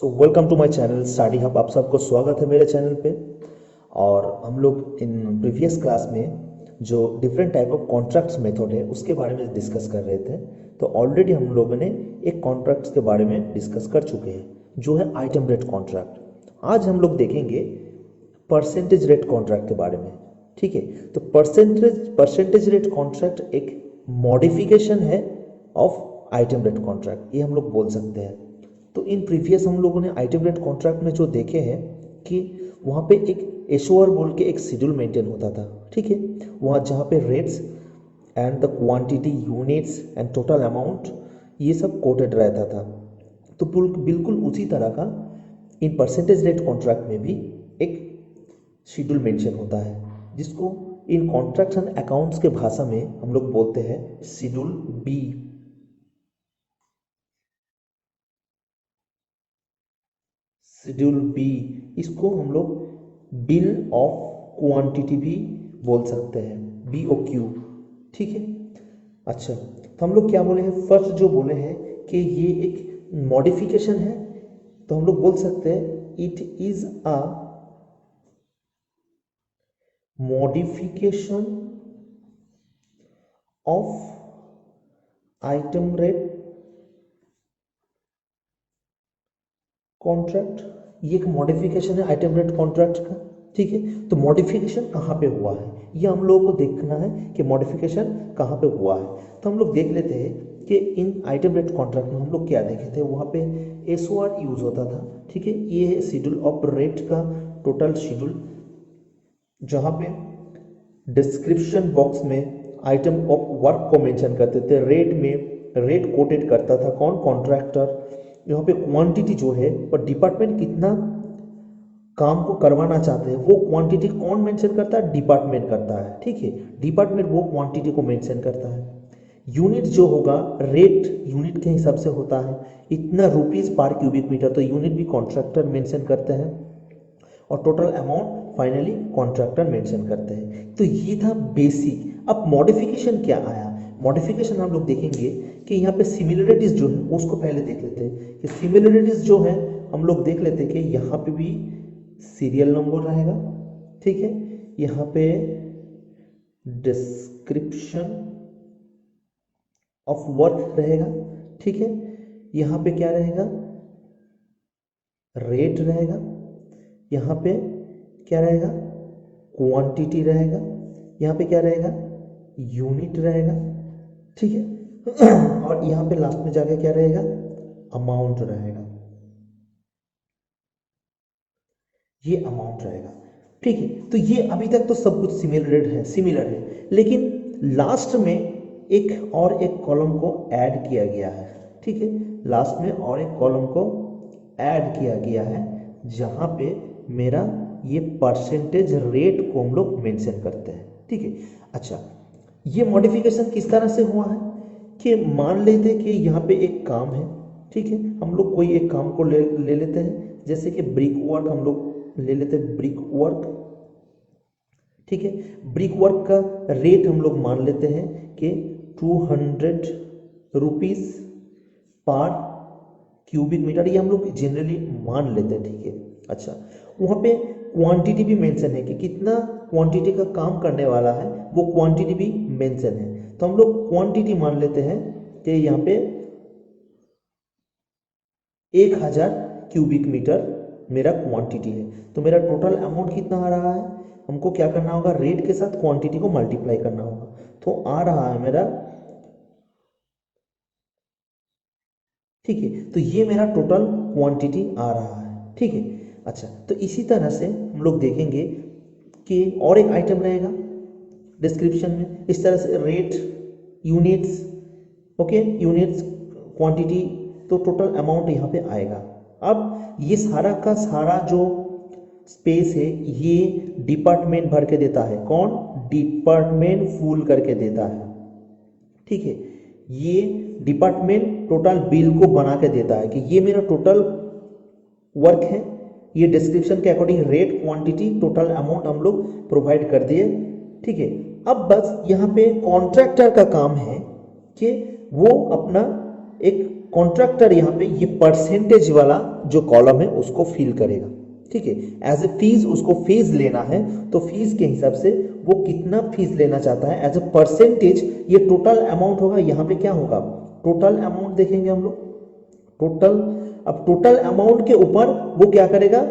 Welcome to my channel study hub. आप सबको स्वागत है मेरे चैनल पे। और हम लोग इन प्रीवियस क्लास में जो different type of contracts method है उसके बारे में डिस्कस कर रहे थे। तो ऑलरेडी हम लोगों ने एक कॉन्ट्रैक्ट्स के बारे में डिस्कस कर चुके हैं जो है आइटम रेट कॉन्ट्रैक्ट। आज हम लोग देखेंगे परसेंटेज रेट कॉन्ट्रैक्ट के बारे में। ठीक है, तो परसेंटेज रेट कॉन्ट्रैक्ट एक मॉडिफिकेशन है ऑफ आइटम रेट कॉन्ट्रैक्ट, ये हम लोग बोल सकते हैं। तो इन प्रीवियस हम लोगों ने आइटम रेट कॉन्ट्रैक्ट में जो देखे हैं कि वहाँ पे एक एशोर बोल के एक शेड्यूल मेंटेन होता था। ठीक है, वहाँ जहाँ पे rates and the quantity, units and total amount ये सब कोटेड रहता था। तो बिल्कुल उसी तरह का इन परसेंटेज रेट कॉन्ट्रैक्ट में भी एक शेड्यूल मेंशन होता है जिसको इन कॉन्ट्रैक्ट्स एंड अकाउंट्स के भाषा में हम लोग बोलते हैं शेड्यूल बी। शेड्यूल बी, इसको हम लोग बिल ऑफ क्वांटिटी भी बोल सकते हैं, बी ओ क्यू। ठीक है, अच्छा तो हम लोग क्या बोले हैं, फर्स्ट जो बोले हैं कि ये एक मॉडिफिकेशन है, तो हम लोग बोल सकते हैं it is a modification of item rate contract. ये एक मॉडिफिकेशन है आइटम रेट कॉन्ट्रैक्ट का। ठीक है, तो मॉडिफिकेशन कहाँ पे हुआ है ये हम लोगों को देखना है कि मॉडिफिकेशन कहाँ पे हुआ है। तो हम लोग देख लेते हैं कि इन आइटम रेट कॉन्ट्रैक्ट में हम लोग क्या देखे थे, वहाँ पे एसओआर यूज होता था। ठीक है, ये है शेड्यूल ऑफ रेट का टोटल शेड्यूल, जहाँ पे डिस्क्रिप्शन बॉक्स में आइटम ऑफ वर्क को मेंशन करते थे, रेट में रेट कोटेड करता था कौन, कॉन्ट्रैक्टर। यहाँ पे क्वांटिटी जो है पर डिपार्टमेंट कितना काम को करवाना चाहते हैं वो क्वांटिटी कौन मेंशन करता है, डिपार्टमेंट करता है। ठीक है, डिपार्टमेंट वो क्वांटिटी को मेंशन करता है। यूनिट जो होगा, रेट यूनिट के हिसाब से होता है, इतना रुपीस पर क्यूबिक मीटर, तो यूनिट भी कॉन्ट्रैक्टर मेंशन करते हैं और total amount finally contractor mention करते हैं। तो ये था बेसिक। अब मॉडिफिकेशन क्या आया, मॉडिफिकेशन हम लोग देखेंगे कि यहाँ पे सिमिलरिटीज जो है उसको पहले देख लेते हैं कि सिमिलरिटीज जो है हम लोग देख लेते हैं कि यहाँ पे भी सीरियल नंबर रहेगा। ठीक है, यहाँ पे डिस्क्रिप्शन ऑफ वर्क रहेगा। ठीक है, यहाँ पे क्या रहेगा, रेट रहेगा। यहाँ पे क्या रहेगा, क्वांटिटी रहेगा। यहाँ पे क्या रहेगा, यूनिट रहेगा। ठीक है, और यहाँ पे लास्ट में जाके क्या रहेगा, अमाउंट रहेगा। ये अमाउंट रहेगा। ठीक है, तो ये अभी तक तो सब कुछ सिमिलर है, लेकिन लास्ट में एक और एक कॉलम को ऐड किया गया है। ठीक है, लास्ट में और एक कॉलम को ऐड किया गया है जहां पे मेरा ये परसेंटेज रेट को हम लोग मेंशन करते हैं। ठीक है, अच्छा ये मॉडिफिकेशन किस तरह से हुआ है कि मान लेते कि यहाँ पे एक काम है। ठीक है, हम लोग कोई एक काम को ले लेते हैं, जैसे कि ब्रिक वर्क हम लोग ले लेते हैं, ब्रिक वर्क। ठीक है, ब्रिक वर्क का रेट हम लोग मान लेते हैं कि 200 रुपीज पर क्यूबिक मीटर, ये हम लोग जनरली मान लेते हैं। ठीक है, अच्छा वहाँ पे क्वांटिटी भी मेंशन है कि कितना क्वांटिटी का काम करने वाला है, वो क्वांटिटी भी मेंशन है। तो हम लोग क्वांटिटी मान लेते हैं कि यहाँ पे 1000 क्यूबिक मीटर मेरा क्वांटिटी है। तो मेरा टोटल अमाउंट कितना आ रहा है, हमको क्या करना होगा, रेट के साथ क्वांटिटी को मल्टीप्लाई करना होगा। तो आ रहा है मेरा, ठीक है, तो ये मेरा टोटल क्वांटिटी आ रहा है। ठीक है, अच्छा तो इसी तरह से हम लोग देखेंगे कि और एक आइटम रहेगा डिस्क्रिप्शन में, इस तरह से rate, units, okay, units, quantity, तो टोटल अमाउंट यहाँ पे आएगा। अब ये सारा का सारा जो स्पेस है ये डिपार्टमेंट भर के देता है, कौन, डिपार्टमेंट फुल करके देता है। ठीक है, ये डिपार्टमेंट टोटल बिल को बना के देता है कि ये मेरा टोटल वर्क है, ये डिस्क्रिप्शन के according rate, quantity, total amount हम लोग प्रोवाइड कर दिए। ठीक है, अब बस यहाँ पे कॉन्ट्रैक्टर का काम है कि वो अपना एक कॉन्ट्रैक्टर यहाँ पे ये परसेंटेज वाला जो कॉलम है उसको फिल करेगा, ठीक है। एज ए फीस उसको फीस लेना है, तो फीस के हिसाब से वो कितना फीस लेना चाहता है एज ए परसेंटेज, ये टोटल अमाउंट होगा। यहाँ पे क्या होगा, टोटल अमाउंट देखेंगे हम लोग, टोटल। अब टोटल अमाउंट के ऊपर वो क्या करेगा,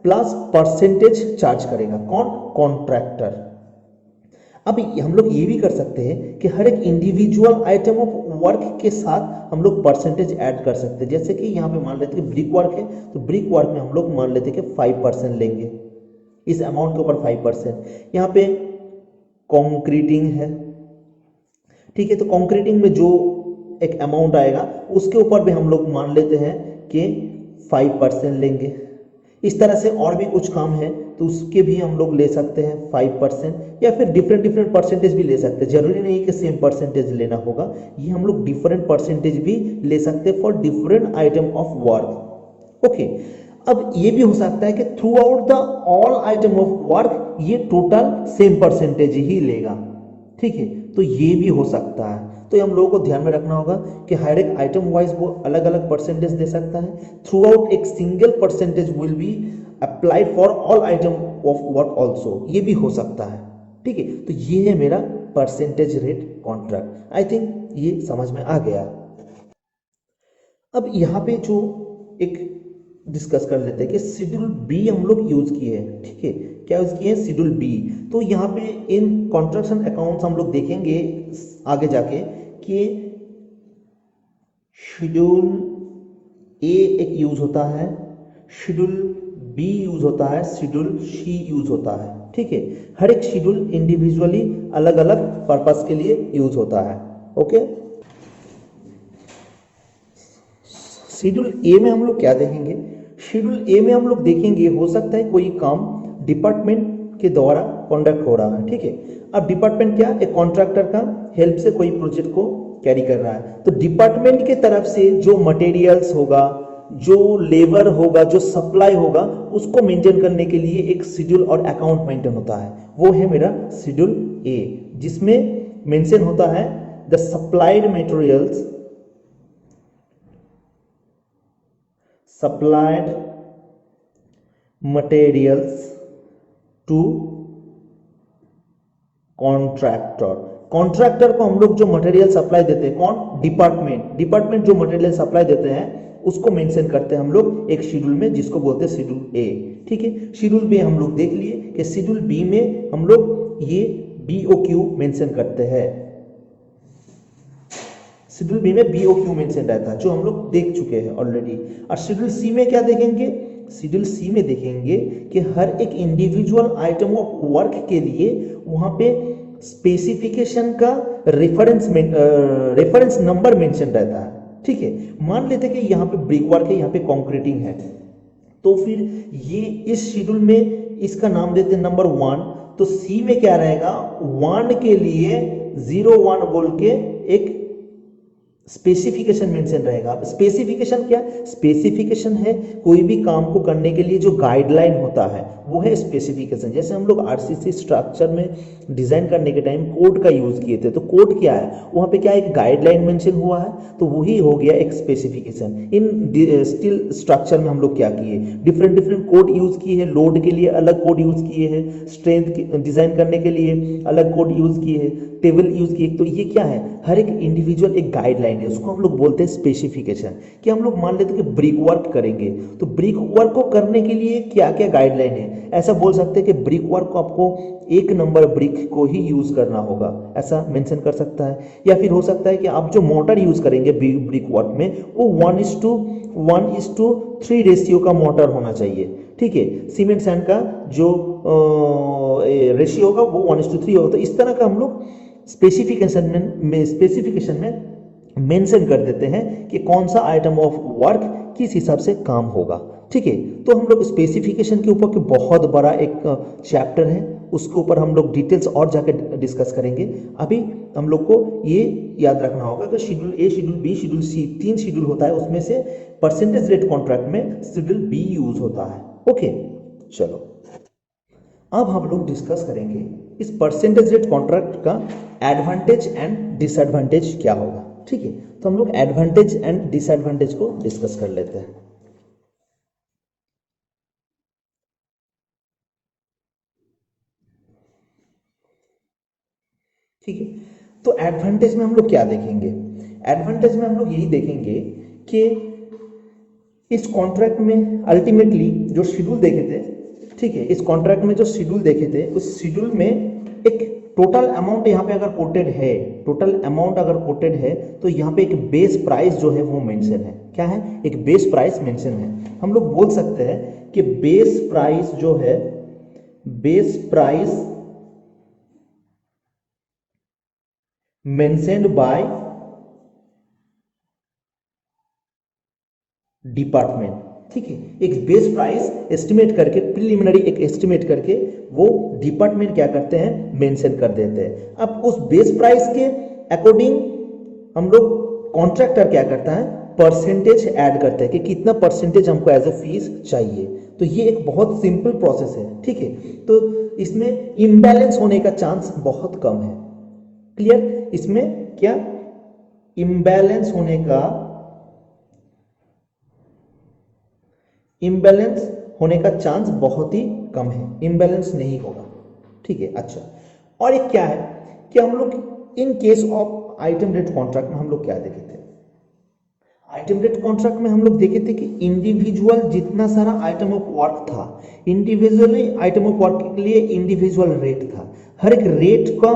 प्लस परसेंटेज चार्ज करेगा, कौन, कॉन्ट्रैक्टर। अब हम लोग ये भी कर सकते हैं कि हर एक इंडिविजुअल आइटम ऑफ वर्क के साथ हम लोग परसेंटेज ऐड कर सकते हैं। जैसे कि यहाँ पे मान लेते हैं कि ब्रिक वर्क है, तो ब्रिक वर्क में हम लोग मान लेते हैं कि 5% लेंगे, इस अमाउंट के ऊपर 5%। यहाँ पे कंक्रीटिंग है, ठीक है, तो कंक्रीटिंग में जो एक अमाउंट आएगा उसके ऊपर भी हम लोग मान लेते हैं कि 5% लेंगे। इस तरह से और भी कुछ काम है तो उसके भी हम लोग ले सकते हैं 5%, या फिर डिफरेंट परसेंटेज भी ले सकते हैं। जरूरी नहीं कि सेम परसेंटेज लेना होगा, ये हम लोग डिफरेंट परसेंटेज भी ले सकते हैं for different item of work. Okay, अब ये भी हो सकता है कि through out the all item of work ये टोटल सेम परसेंटेज ही लेगा, ठीक है, तो ये भी हो सकता है। तो हम लोगों को ध्यान में रखना होगा कि हर एक आइटम वाइज वो अलग अलग परसेंटेज दे सकता है। थ्रू आउट एक single percentage will be applied for all item of work also, ये भी हो सकता है, ठीक है। तो ये है मेरा percentage rate contract. I think ये समझ में आ गया। अब यहाँ पे जो एक डिस्कस कर लेते हैं कि शेड्यूल बी हम लोग यूज किए हैं, ठीक है, क्या यूज किए हैं, शेड्यूल बी। तो यहाँ पे इन कॉन्ट्रैक्शन अकाउंट्स हम लोग देखेंगे आगे जाके कि शेड्यूल ए एक यूज होता है, शेड्यूल बी यूज होता है, शेड्यूल सी यूज होता है, ठीक है। हर एक शेड्यूल इंडिविजुअली अलग अलग पर्पस के लिए यूज होता है। ओके, शेड्यूल ए में हम लोग क्या देखेंगे, शेड्यूल ए में हम लोग देखेंगे हो सकता है कोई काम डिपार्टमेंट के द्वारा कंडक्ट हो रहा है, ठीक है। अब डिपार्टमेंट क्या, एक कॉन्ट्रैक्टर का हेल्प से कोई प्रोजेक्ट को कैरी कर रहा है, तो डिपार्टमेंट के तरफ से जो मटेरियल्स होगा, जो लेबर होगा, जो सप्लाई होगा, उसको मेंटेन करने के लिए एक शेड्यूल और अकाउंट मेंटेन होता है, वो है मेरा शेड्यूल ए, जिसमें मेंशन होता है the supplied materials, supplied materials to contractor. Contractor को हम लोग जो मटेरियल सप्लाई देते हैं, कौन, डिपार्टमेंट जो मटेरियल सप्लाई देते हैं उसको मेंशन करते हैं हम लोग एक शेड्यूल में, जिसको बोलते हैं शेड्यूल ए, ठीक है। शेड्यूल बी हम लोग देख लिए कि शेड्यूल बी में हम लोग ये BOQ मेंशन करते हैं, शेड्यूल बी में BOQ मेंशन रहता है, जो हम लोग देख चुके हैं ऑलरेडी। और शेड्यूल सी में क्या देखेंगे, शेड्यूल सी में देखेंगे कि हर एक इंडिविजुअल आइटम ऑफ वर्क के लिए वहां पे स्पेसिफिकेशन का रेफरेंस नंबर मेंशन रहता है, ठीक है। मान लेते हैं कि यहाँ पे ब्रिक वर्क है, यहाँ पे कंक्रीटिंग है, तो फिर ये इस शेड्यूल में इसका नाम देते हैं नंबर 1, तो सी में क्या रहेगा, 1 के लिए 01 बोल के एक स्पेसिफिकेशन मेंशन रहेगा। स्पेसिफिकेशन क्या, स्पेसिफिकेशन है कोई भी काम को करने के लिए जो गाइडलाइन होता है वो है स्पेसिफिकेशन। जैसे हम लोग RCC स्ट्रक्चर में डिजाइन करने के टाइम कोड का यूज किए थे, तो कोड क्या है, वहां पे क्या एक गाइडलाइन मेंशन हुआ है, तो वही हो गया एक स्पेसिफिकेशन। इन स्टील स्ट्रक्चर में हम लोग क्या किए, डिफरेंट कोड यूज किए हैं, लोड के लिए अलग कोड यूज किए हैं, स्ट्रेंथ डिजाइन करने के लिए अलग कोड यूज किए हैं, टेबल यूज किए। तो ये क्या है, हर एक इंडिविजुअल एक गाइडलाइन है, उसको हम लोग बोलते हैं स्पेसिफिकेशन। कि हम लोग मान लेते हैं कि ब्रिक वर्क करेंगे, तो ब्रिक वर्क को करने के लिए क्या क्या गाइडलाइन है, ऐसा बोल सकते हैं कि ब्रिक वर्क को आपको 1 नंबर ब्रिक को ही यूज करना होगा, ऐसा मेंशन कर सकता है। या फिर हो सकता है कि आप जो मोटर यूज करेंगे ब्रिक वर्क में वो 1:3 रेशियो का मोटर होना चाहिए, ठीक है। सीमेंट सैंड का जो रेशियो होगा वो 1:3 होगा। तो इस तरह का हम लोग स्पेसिफिकेशन में मेंशन कर देते हैं कि कौन सा आइटम ऑफ वर्क किस हिसाब से काम होगा, ठीक है। तो हम लोग स्पेसिफिकेशन के ऊपर बहुत बड़ा एक चैप्टर है, उसके ऊपर हम लोग डिटेल्स और जाके डिस्कस करेंगे। अभी हम लोग को ये याद रखना होगा कि schedule A, schedule B, schedule C, 3 schedule होता है, उसमें से परसेंटेज रेट कॉन्ट्रैक्ट में शेड्यूल बी यूज होता है। ओके, चलो अब हम लोग डिस्कस करेंगे इस परसेंटेज रेट कॉन्ट्रैक्ट का एडवांटेज एंड डिसएडवांटेज क्या होगा, ठीक है। तो हम लोग एडवांटेज एंड डिसएडवांटेज को डिस्कस कर लेते हैं। ठीक है, तो एडवांटेज में हम लोग क्या देखेंगे? एडवांटेज में हम लोग यही देखेंगे कि इस कॉन्ट्रैक्ट में अल्टीमेटली जो शेड्यूल देखे थे, ठीक है, इस कॉन्ट्रैक्ट में जो शेड्यूल देखे थे उस शेड्यूल में एक टोटल अमाउंट यहाँ पे अगर कोटेड है, टोटल अमाउंट अगर कोटेड है तो यहाँ पे एक बेस प्राइस जो है वो मेंशन है। क्या है? एक बेस प्राइस मेंशन है। हम लोग बोल सकते हैं कि बेस प्राइस जो है, base price mentioned by department. ठीक है, एक बेस प्राइस एस्टिमेट करके, प्रिलिमिनरी एक एस्टिमेट करके वो डिपार्टमेंट क्या करते हैं? मेंशन कर देते हैं। अब उस बेस प्राइस के अकॉर्डिंग हम लोग कॉन्ट्रैक्टर क्या करता है? परसेंटेज ऐड करते हैं कि कितना परसेंटेज हमको एज ए फीस चाहिए। तो ये एक बहुत सिंपल प्रोसेस है। ठीक है, तो इसमें इम्बैलेंस होने का चांस बहुत कम है। क्लियर? इसमें क्या इम्बैलेंस होने का चांस बहुत ही कम है, इम्बैलेंस नहीं होगा। ठीक है, अच्छा, और एक क्या है कि हम लोग in case of item rate contract में हम लोग क्या देखे थे? आइटम रेट कॉन्ट्रैक्ट में हम लोग देखे थे कि इंडिविजुअल जितना सारा आइटम ऑफ वर्क था, इंडिविजुअली आइटम ऑफ वर्क के लिए इंडिविजुअल रेट था। हर एक रेट का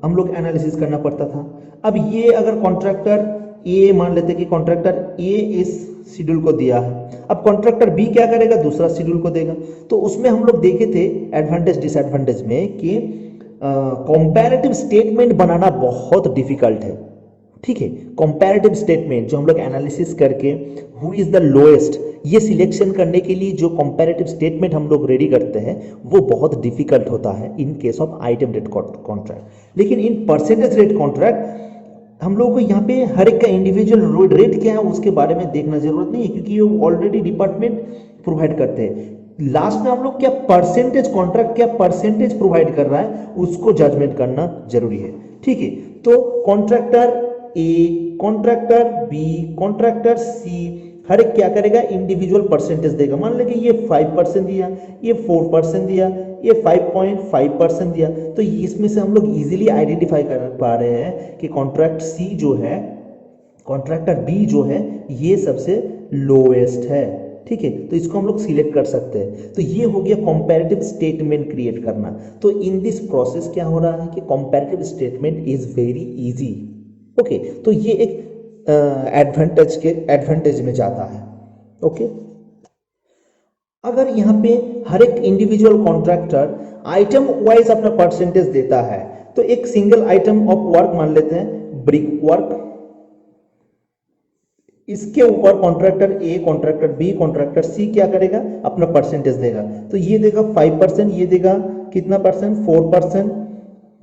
हम लोग एनालिसिस करना पड़ता था। अब ये अगर कॉन्ट्रैक्टर ए, मान लेते कि कॉन्ट्रैक्टर ए इस शेड्यूल को दिया है, अब कॉन्ट्रैक्टर बी क्या करेगा? दूसरा शेड्यूल को देगा। तो उसमें हम लोग देखे थे एडवांटेज डिसएडवांटेज में कि कंपैरेटिव स्टेटमेंट बनाना बहुत डिफिकल्ट है। ठीक है, कंपैरेटिव स्टेटमेंट जो हम लोग एनालिसिस करके हु इज द लोएस्ट, ये सिलेक्शन करने के लिए जो कंपैरेटिव स्टेटमेंट हम लोग रेडी करते हैं वो बहुत डिफिकल्ट होता है in case of item rate contract. लेकिन इन परसेंटेज रेट कॉन्ट्रैक्ट हम लोग को यहाँ पे हर एक का इंडिविजुअल रेट क्या है उसके बारे में देखना जरूरत नहीं है, क्योंकि ये ऑलरेडी डिपार्टमेंट प्रोवाइड करते हैं। लास्ट में हम लोग क्या परसेंटेज कॉन्ट्रैक्ट क्या परसेंटेज प्रोवाइड कर रहा है उसको जजमेंट करना जरूरी है। ठीक है, तो कॉन्ट्रैक्टर ए, कॉन्ट्रैक्टर बी, कॉन्ट्रैक्टर सी, हर एक क्या करेगा? इंडिविजुअल परसेंटेज देगा। मान लेंगे ये 5% दिया, ये 4% दिया, ये 5.5% दिया, तो इसमें से हम लोग इजीली आइडेंटिफाई कर पा रहे हैं कि कॉन्ट्रैक्ट सी जो है, कॉन्ट्रैक्टर बी जो है, ये सबसे लोएस्ट है। ठीक है, तो इसको हम लोग सिलेक्ट कर सकते हैं। तो ये हो गया कंपैरेटिव स्टेटमेंट क्रिएट करना। तो इन दिस प्रोसेस क्या हो रहा है कि comparative statement is very easy. Okay, तो ये एक एडवांटेज में जाता है। ओके, अगर यहाँ पे हर एक इंडिविजुअल कॉन्ट्रैक्टर आइटम वाइज अपना परसेंटेज देता है, तो एक सिंगल आइटम ऑफ वर्क मान लेते हैं ब्रिक वर्क, इसके ऊपर कॉन्ट्रैक्टर ए, कॉन्ट्रैक्टर बी, कॉन्ट्रैक्टर सी क्या करेगा? अपना परसेंटेज देगा। तो ये देगा 5%, ये देगा कितना परसेंट? 4%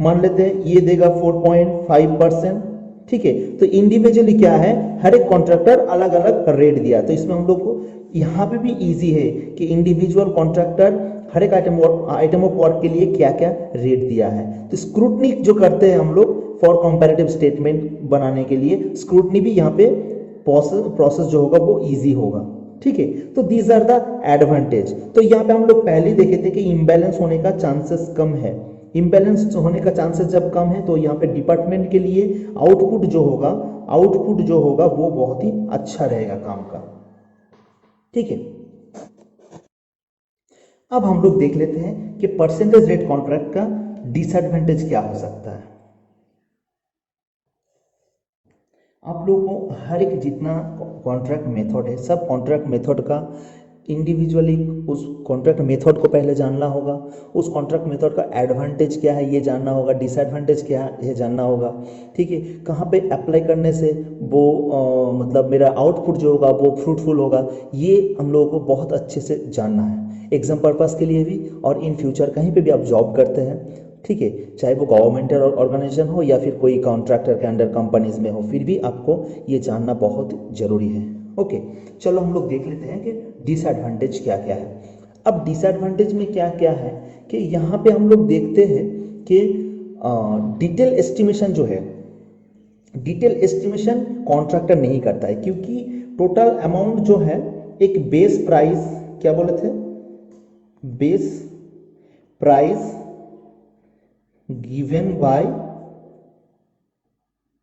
मान लेते हैं, ये देगा 4.5%। ठीक है, तो इंडिविजुअली क्या है? हर एक कॉन्ट्रैक्टर अलग अलग रेट दिया। तो इसमें हम लोग को यहाँ पे भी इजी है कि इंडिविजुअल कॉन्ट्रैक्टर हर एक आइटम ऑफ वर्क के लिए क्या क्या रेट दिया है। तो स्क्रूटनी जो करते हैं हम लोग फॉर कंपैरेटिव स्टेटमेंट बनाने के लिए, स्क्रूटनी भी यहाँ पे प्रोसेस जो होगा वो इजी होगा। ठीक है, तो दीज आर द एडवांटेज। तो यहाँ पे हम लोग पहले देखे थे कि इम्बैलेंस होने का चांसेस कम है। इम्बैलेंस होने का चांसेस जब कम है तो यहाँ पे डिपार्टमेंट के लिए आउटपुट जो होगा वो बहुत ही अच्छा रहेगा काम का। ठीक है, अब हम लोग देख लेते हैं कि परसेंटेज रेट कॉन्ट्रैक्ट का डिसएडवांटेज क्या हो सकता है। आप लोगों को हर एक जितना कॉन्ट्रैक्ट मेथड है, सब कॉन्ट्रैक्ट मेथड का इंडिविजुअली उस कॉन्ट्रैक्ट मेथड को पहले जानना होगा। उस कॉन्ट्रैक्ट मेथड का एडवांटेज क्या है ये जानना होगा, डिसएडवांटेज क्या है ये जानना होगा। ठीक है, कहाँ पे अप्लाई करने से वो मतलब मेरा आउटपुट जो होगा वो फ्रूटफुल होगा, ये हम लोगों को बहुत अच्छे से जानना है एग्जाम पर्पस के लिए भी, और इन फ्यूचर कहीं पे भी आप जॉब करते हैं, ठीक है, चाहे वो गवर्नमेंटल ऑर्गेनाइजेशन हो या फिर कोई कॉन्ट्रैक्टर के अंडर कंपनीज में हो, फिर भी आपको ये जानना बहुत जरूरी है। ओके, चलो हम लोग देख लेते हैं कि डिसएडवांटेज क्या क्या है। अब डिसएडवांटेज में क्या क्या है कि यहाँ पे हम लोग देखते हैं कि डिटेल एस्टिमेशन जो है, डिटेल एस्टिमेशन कॉन्ट्रैक्टर नहीं करता है, क्योंकि टोटल अमाउंट जो है एक बेस प्राइस, क्या बोले थे, base price given by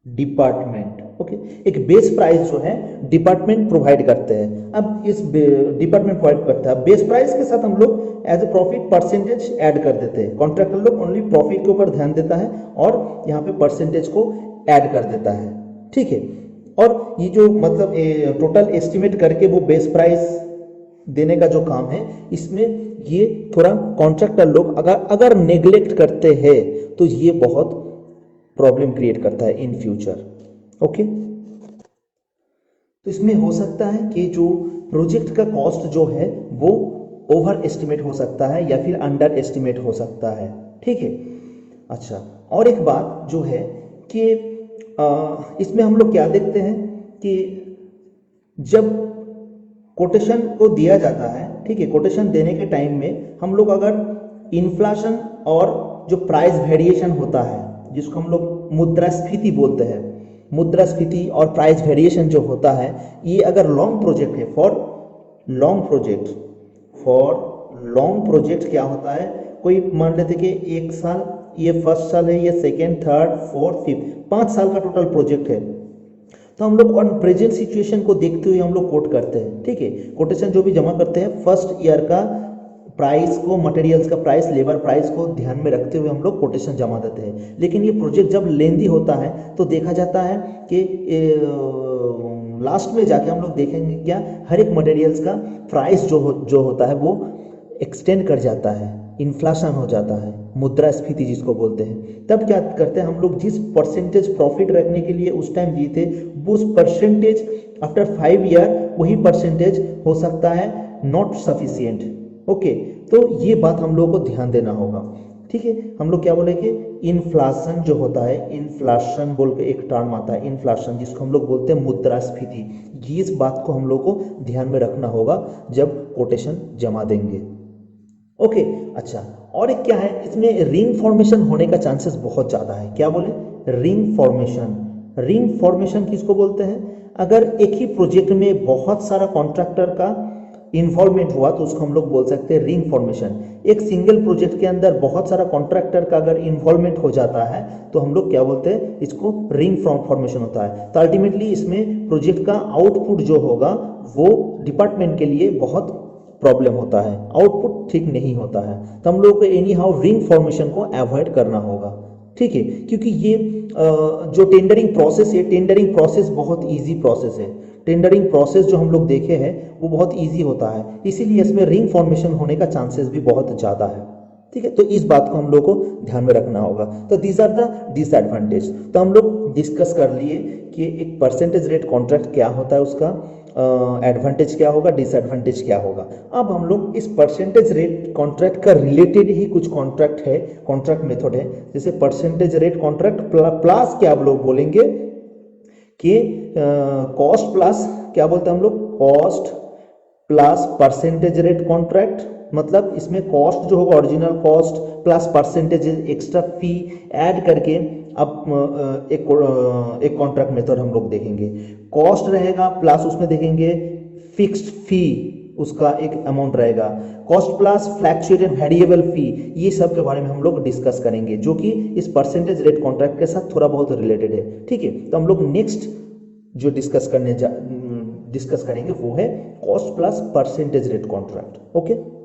department. Okay, एक बेस प्राइस जो है डिपार्टमेंट प्रोवाइड करते हैं। अब इस डिपार्टमेंट प्रोवाइड करता है, बेस प्राइस के साथ हम लोग as a profit percentage add कर देते हैं। कॉन्ट्रैक्टर लोग ओनली प्रॉफिट के ऊपर ध्यान देता है और यहाँ पे परसेंटेज को ऐड कर देता है, ठीक है। और ये जो मतलब टोटल एस्टिमेट करके वो बेस प्राइस देने का जो काम है, इसमें ये थोड़ा कॉन्ट्रैक्टर लोग अगर नेग्लेक्ट करते हैं तो ये बहुत प्रॉब्लम क्रिएट करता है इन फ्यूचर। ओके, तो इसमें हो सकता है कि जो प्रोजेक्ट का कॉस्ट जो है वो ओवर एस्टिमेट हो सकता है या फिर अंडर एस्टिमेट हो सकता है, ठीक है। अच्छा, और एक बात जो है कि इसमें हम लोग क्या देखते हैं कि जब कोटेशन को दिया जाता है, ठीक है, कोटेशन देने के टाइम में हम लोग अगर इन्फ्लेशन और जो प्राइस वेरिएशन होता है, जिसको हम लोग मुद्रास्फीति बोलते हैं, मुद्रास्फीति और प्राइस वेरिएशन जो होता है, ये अगर लॉन्ग प्रोजेक्ट है, फॉर लॉन्ग प्रोजेक्ट क्या होता है, कोई मान लेते कि एक साल, ये फर्स्ट साल है, ये सेकेंड, थर्ड, फोर्थ, फिफ्थ, 5 साल का टोटल प्रोजेक्ट है, तो हम लोग ऑन प्रेजेंट सिचुएशन को देखते हुए हम लोग कोट करते हैं, ठीक है। कोटेशन जो भी जमा करते हैं फर्स्ट ईयर का प्राइस को, मटेरियल्स का प्राइस, लेबर प्राइस को ध्यान में रखते हुए हम लोग कोटेशन जमा देते हैं। लेकिन ये प्रोजेक्ट जब लेंदी होता है तो देखा जाता है कि लास्ट में जाके हम लोग देखेंगे क्या, हर एक मटेरियल्स का प्राइस जो होता है वो एक्सटेंड कर जाता है, इन्फ्लेशन हो जाता है, मुद्रास्फीति जिसको बोलते हैं। तब क्या करते हैं हम लोग, जिस परसेंटेज प्रॉफिट रखने के लिए उस टाइम जीते, वो उस परसेंटेज आफ्टर 5 ईयर वही परसेंटेज हो सकता है नॉट सफिशिएंट। ओके, तो ये बात हम लोगों को ध्यान देना होगा, ठीक है। हम लोग क्या बोलेंगे, इन्फ्लेशन जो होता है, इन्फ्लेशन बोल के एक टर्म आता है, इन्फ्लेशन, जिसको हम लोग बोलते हैं मुद्रास्फीति। इस बात को हम लोग को ध्यान में रखना होगा जब कोटेशन जमा देंगे। ओके, अच्छा, और एक क्या है, इसमें रिंग फॉर्मेशन होने का चांसेस बहुत ज़्यादा है। क्या बोले, रिंग फॉर्मेशन किसको बोलते हैं, अगर एक ही प्रोजेक्ट में बहुत सारा कॉन्ट्रैक्टर का इन्वॉल्वमेंट हुआ तो उसको हम लोग बोल सकते हैं रिंग फॉर्मेशन। एक सिंगल प्रोजेक्ट के अंदर बहुत सारा कॉन्ट्रैक्टर का अगर इन्वॉल्वमेंट हो जाता है तो हम लोग क्या बोलते हैं, इसको रिंग फॉर्मेशन होता है। तो अल्टीमेटली इसमें प्रोजेक्ट का आउटपुट जो होगा वो डिपार्टमेंट के लिए बहुत प्रॉब्लम होता है, आउटपुट ठीक नहीं होता है। तो हम लोग को एनी हाउ रिंग फॉर्मेशन को अवॉइड करना होगा, ठीक है, क्योंकि ये जो टेंडरिंग प्रोसेस है, टेंडरिंग प्रोसेस बहुत इजी प्रोसेस है। टेंडरिंग प्रोसेस जो हम लोग देखे हैं वो बहुत इजी होता है, इसीलिए इसमें रिंग फॉर्मेशन होने का चांसेस भी बहुत ज़्यादा है, ठीक है। तो इस बात को हम लोग को ध्यान में रखना होगा। तो दीज आर द डिसएडवांटेज। तो हम लोग डिस्कस कर लिए कि एक परसेंटेज रेट कॉन्ट्रैक्ट क्या होता है, उसका एडवांटेज क्या होगा, डिसएडवांटेज क्या होगा। अब हम लोग इस परसेंटेज रेट कॉन्ट्रैक्ट का रिलेटेड ही कुछ कॉन्ट्रैक्ट है, कॉन्ट्रैक्ट मेथड है, जैसे परसेंटेज रेट कॉन्ट्रैक्ट प्लस क्या आप लोग बोलेंगे कि कॉस्ट प्लस, क्या बोलते हैं हम लोग, cost plus percentage rate contract. मतलब इसमें कॉस्ट जो होगा original cost plus percentage extra fee add करके अब एक कॉन्ट्रैक्ट मेथड हम लोग देखेंगे। कॉस्ट रहेगा प्लस उसमें देखेंगे फिक्स्ड फी, उसका एक अमाउंट रहेगा, कॉस्ट प्लस फ्लैक्चुएटेड वेरिएबल फी। ये सब के बारे में हम लोग डिस्कस करेंगे, जो कि इस परसेंटेज रेट कॉन्ट्रैक्ट के साथ थोड़ा बहुत रिलेटेड है, ठीक है। तो हम लोग नेक्स्ट जो डिस्कस करेंगे वो है cost plus percentage rate contract. Okay.